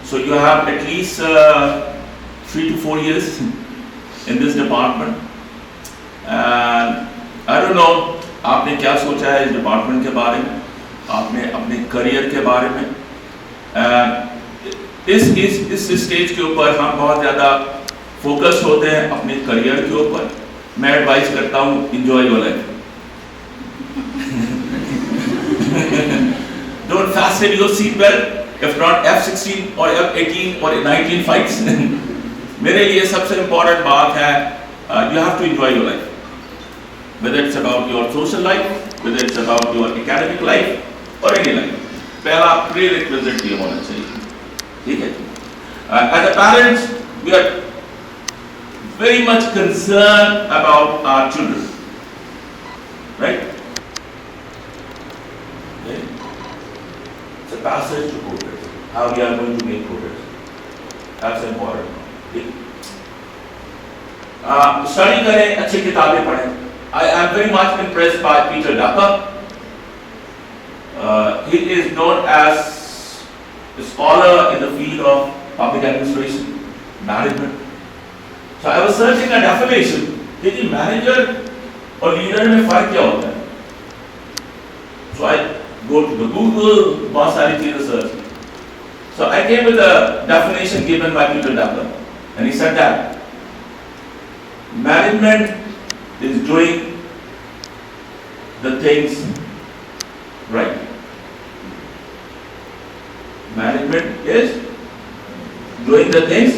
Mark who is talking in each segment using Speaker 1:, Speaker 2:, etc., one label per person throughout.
Speaker 1: So you have at least 3 to 4 years in this department. And I don't know आपने क्या सोचा है इस डिपार्टमेंट के बारे में, आपने अपने करियर के बारे में। इस स्टेज के ऊपर हम बहुत ज़्यादा फोकस होते हैं अपने करियर के ऊपर। मैं एडवाइस करता हूँ enjoy your life. Don't fasten your seat belt, if not F-16 or F-18 or 19 fights. मेरे लिए सबसे इम्पोर्टेंट बात है you have to enjoy your life. Whether it's about your social life, whether it's about your academic life or any life. पहला prerequisite ये होना चाहिए, ठीक है? As a parents, we are very much concerned about our children, right? Okay. It's a passage to progress. How we are going to make progress. That's important. ठीक? Study करें, अच्छी किताबें पढ़ें. I am very much impressed by Peter Drucker. He is known as a scholar in the field of public administration, management. So I was searching a definition कि manager और leader में फर्क क्या होता है? So I go to the Google, बहुत सारी चीजें search. So I came with a definition given by Peter Drucker, and he said that management is doing the things right. Management is doing the things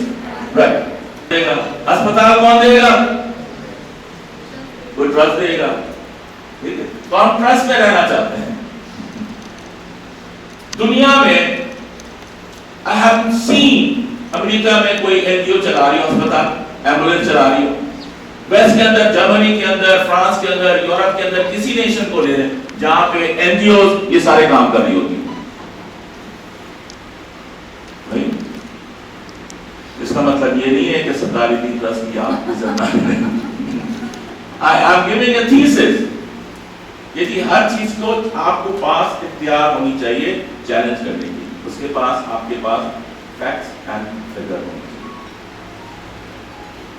Speaker 1: right. अस्पताल कौन देगा? कोई trust देगा, ठीक है? तो हम ट्रस्ट में रहना चाहते हैं। दुनिया में I have seen अमेरिका में कोई एनजीओ चला रही हो, अस्पताल एम्बुलेंस चला रही हो, वेस्ट के अंदर, जर्मनी के अंदर, फ्रांस के अंदर, यूरोप के अंदर किसी नेशन को ले लें जहां पे एनजीओ ये सारे काम कर रही होती है। इसका मतलब ये नहीं है कि सरकारी ट्रस्ट की आप इज्जत ना करें। I am giving a thesis, यदि हर चीज को आपको पास इख्तियार होनी चाहिए चैलेंज करने की, उसके पास आपके पास फैक्ट्स एंड फिगर होनी चाहिए।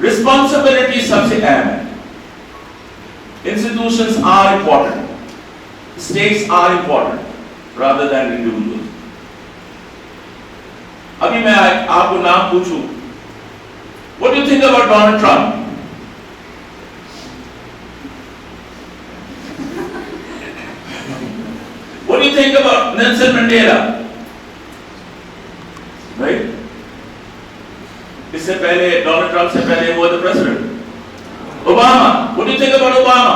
Speaker 1: रिस्पॉन्सिबिलिटी सबसे अहम है। Institutions are important, states are important rather than individuals. अभी मैं आपको नाम पूछूं, what do you think about Donald Trump? What do you think about Nelson Mandela? Right? इससे पहले डोनाल्ड ट्रंप से पहले वो the president Obama. What do you think about Obama?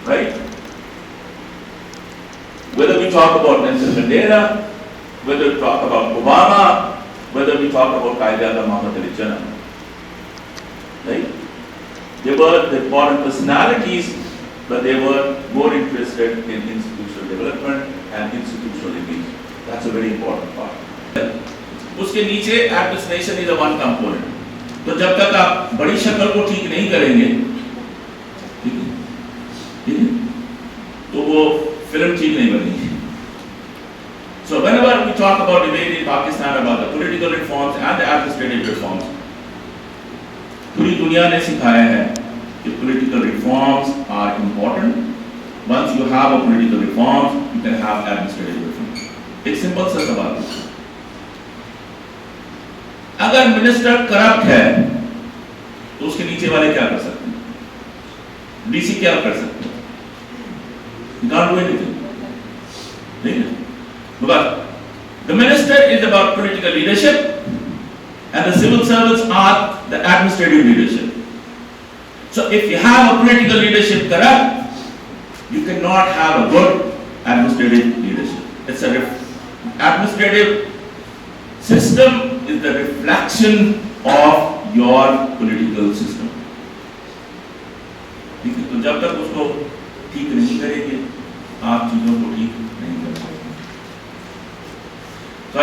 Speaker 1: Right? Whether we talk about Nelson Mandela, whether we talk about Obama, whether we talk about Qaeda Muhammad Ali Jinnah, right? They were the important personalities, but they were more interested in institutional development and institutional image. That's a very important part. उसके नीचे administration is one component. तो जब तक आप बड़ी शक्ल को ठीक नहीं करेंगे, ठीक है, तो वो फिल्म ठीक नहीं बनेगी. So whenever we talk about debate in Pakistan about the political reforms and the administrative reforms, पूरी दुनिया ने सिखाया है कि political reforms are important. Once you have a political reforms, you can have administrative reforms. एक simple सा सवाल है, अगर मिनिस्टर करप्ट है तो उसके नीचे वाले क्या कर सकते हैं? डीसी क्या कर सकते हैं? He can't do anything. नहीं है? Because the minister is about political leadership and the civil servants are the administrative leadership. So if you have a political leadership corrupt, you cannot have a good administrative leadership. It's a administrative system is the reflection of your political system. ठीक है, तो जब तक उसको ठीक नहीं करेंगे आप चीजों को ठीक नहीं कर सकते. So